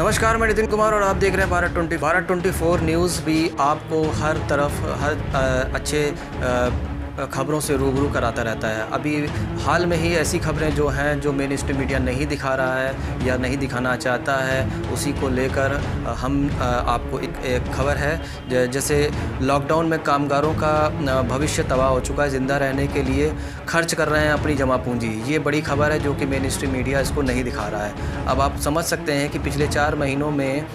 नमस्कार, मैं नितिन कुमार और आप देख रहे हैं भारत 24 न्यूज़ भी आपको हर तरफ अच्छे खबरों से रूबरू कराता रहता है। अभी हाल में ही ऐसी खबरें जो हैं जो मेन स्ट्रीम मीडिया नहीं दिखा रहा है या नहीं दिखाना चाहता है, उसी को लेकर हम आपको एक खबर है। जैसे लॉकडाउन में कामगारों का भविष्य तबाह हो चुका है, ज़िंदा रहने के लिए खर्च कर रहे हैं अपनी जमा पूंजी। ये बड़ी खबर है जो कि मेन स्ट्रीम मीडिया इसको नहीं दिखा रहा है। अब आप समझ सकते हैं कि पिछले 4 महीनों में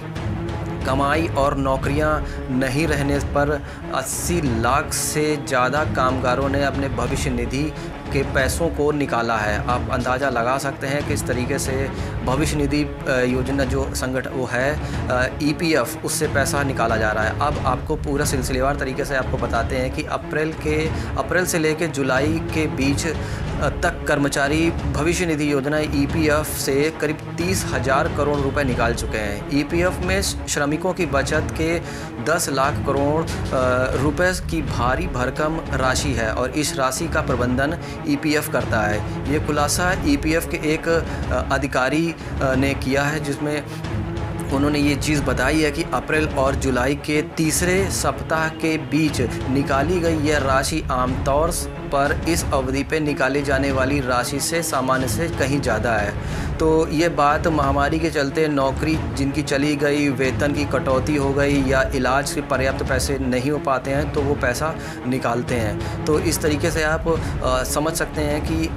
कमाई और नौकरियां नहीं रहने पर 80 लाख से ज़्यादा कामगारों ने अपने भविष्य निधि के पैसों को निकाला है। आप अंदाज़ा लगा सकते हैं कि इस तरीके से भविष्य निधि योजना जो संगठन वो है EPF, उससे पैसा निकाला जा रहा है। अब आपको पूरा सिलसिलेवार तरीके से आपको बताते हैं कि अप्रैल से लेकर जुलाई के बीच तक कर्मचारी भविष्य निधि योजना EPF से करीब 30,000 करोड़ रुपए निकाल चुके हैं। EPF में श्रमिकों की बचत के 10 लाख करोड़ रुपए की भारी भरकम राशि है और इस राशि का प्रबंधन EPF करता है। ये खुलासा EPF के एक अधिकारी ने किया है, जिसमें उन्होंने ये चीज़ बताई है कि अप्रैल और जुलाई के तीसरे सप्ताह के बीच निकाली गई यह राशि आमतौर पर इस अवधि पे निकाली जाने वाली राशि से सामान्य से कहीं ज़्यादा है। तो ये बात महामारी के चलते नौकरी जिनकी चली गई, वेतन की कटौती हो गई या इलाज के पर्याप्त पैसे नहीं हो पाते हैं तो वो पैसा निकालते हैं। तो इस तरीके से आप समझ सकते हैं कि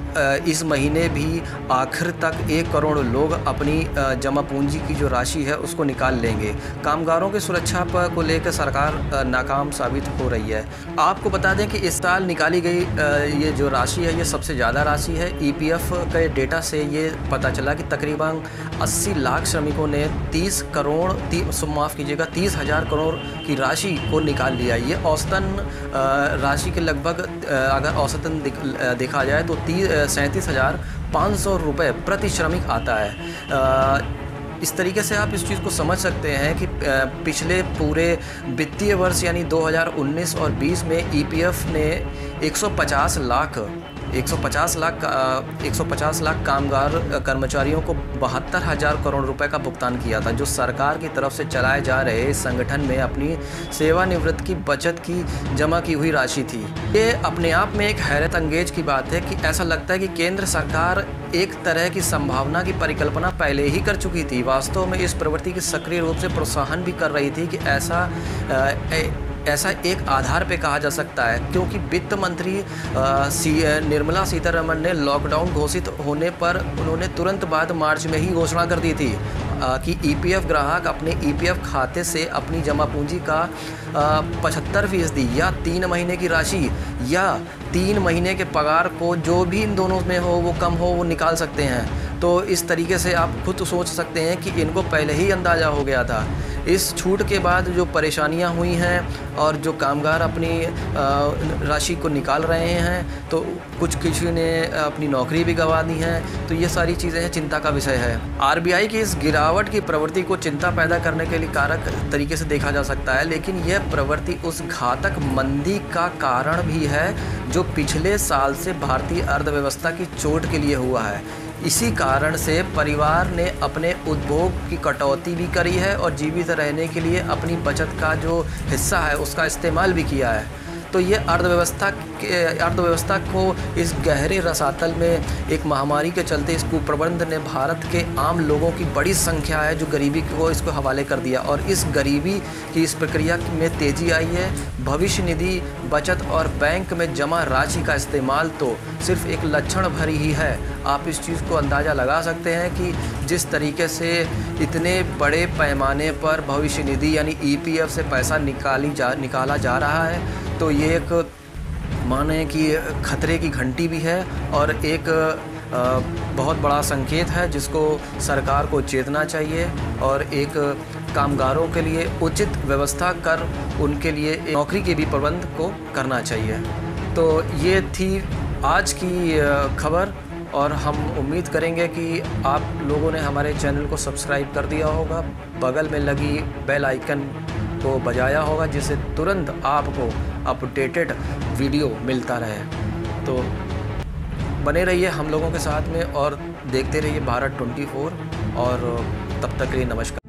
इस महीने भी आखिर तक 1 करोड़ लोग अपनी जमा पूंजी की जो राशि है उसको निकाल लेंगे। कामगारों की सुरक्षा को लेकर सरकार नाकाम साबित हो रही है। आपको बता दें कि इस साल निकाली गई ये जो राशि है ये सबसे ज़्यादा राशि है। EPF के डेटा से ये पता चला कि तकरीबन 80 लाख श्रमिकों ने 30,000 करोड़ की राशि को निकाल लिया। ये औसतन राशि के लगभग अगर औसतन देखा जाए तो 37,500 रुपये प्रति श्रमिक आता है। इस तरीके से आप इस चीज़ को समझ सकते हैं कि पिछले पूरे वित्तीय वर्ष यानी 2019 और 20 में EPF ने 150 लाख कामगार कर्मचारियों को 72,000 करोड़ रुपए का भुगतान किया था, जो सरकार की तरफ से चलाए जा रहे इस संगठन में अपनी सेवानिवृत्त की बचत की जमा की हुई राशि थी। ये अपने आप में एक हैरत अंगेज की बात है कि ऐसा लगता है कि केंद्र सरकार एक तरह की संभावना की परिकल्पना पहले ही कर चुकी थी। वास्तव में इस प्रवृत्ति की सक्रिय रूप से प्रोत्साहन भी कर रही थी कि ऐसा एक आधार पे कहा जा सकता है, क्योंकि वित्त मंत्री निर्मला सीतारमण ने लॉकडाउन घोषित होने पर उन्होंने तुरंत बाद मार्च में ही घोषणा कर दी थी कि EPF ग्राहक अपने EPF खाते से अपनी जमा पूंजी का 75% या 3 महीने की राशि या 3 महीने के पगार को जो भी इन दोनों में हो वो कम हो वो निकाल सकते हैं। तो इस तरीके से आप खुद सोच सकते हैं कि इनको पहले ही अंदाज़ा हो गया था। इस छूट के बाद जो परेशानियां हुई हैं और जो कामगार अपनी राशि को निकाल रहे हैं, तो किसी ने अपनी नौकरी भी गंवा दी है। तो ये सारी चीज़ें हैं, चिंता का विषय है। RBI की इस गिरावट की प्रवृत्ति को चिंता पैदा करने के लिए कारक तरीके से देखा जा सकता है, लेकिन यह प्रवृत्ति उस घातक मंदी का कारण भी है जो पिछले साल से भारतीय अर्थव्यवस्था की चोट के लिए हुआ है। इसी कारण से परिवार ने अपने उपभोग की कटौती भी करी है और जीवित रहने के लिए अपनी बचत का जो हिस्सा है उसका इस्तेमाल भी किया है। तो ये अर्थव्यवस्था को इस गहरे रसातल में एक महामारी के चलते इस कुप्रबंध ने भारत के आम लोगों की बड़ी संख्या है जो गरीबी को इसको हवाले कर दिया और इस गरीबी की इस प्रक्रिया में तेज़ी आई है। भविष्य निधि, बचत और बैंक में जमा राशि का इस्तेमाल तो सिर्फ एक लक्षण भरी ही है। आप इस चीज़ को अंदाज़ा लगा सकते हैं कि जिस तरीके से इतने बड़े पैमाने पर भविष्य निधि यानी EPF से पैसा निकाला जा रहा है, तो ये एक माने कि खतरे की घंटी भी है और एक बहुत बड़ा संकेत है जिसको सरकार को चेतना चाहिए और एक कामगारों के लिए उचित व्यवस्था कर उनके लिए नौकरी के भी प्रबंध को करना चाहिए। तो ये थी आज की खबर और हम उम्मीद करेंगे कि आप लोगों ने हमारे चैनल को सब्सक्राइब कर दिया होगा, बगल में लगी बेल आइकन को बजाया होगा, जिससे तुरंत आपको अपडेटेड वीडियो मिलता रहे। तो बने रहिए हम लोगों के साथ में और देखते रहिए भारत 24 और तब तक के लिए नमस्कार।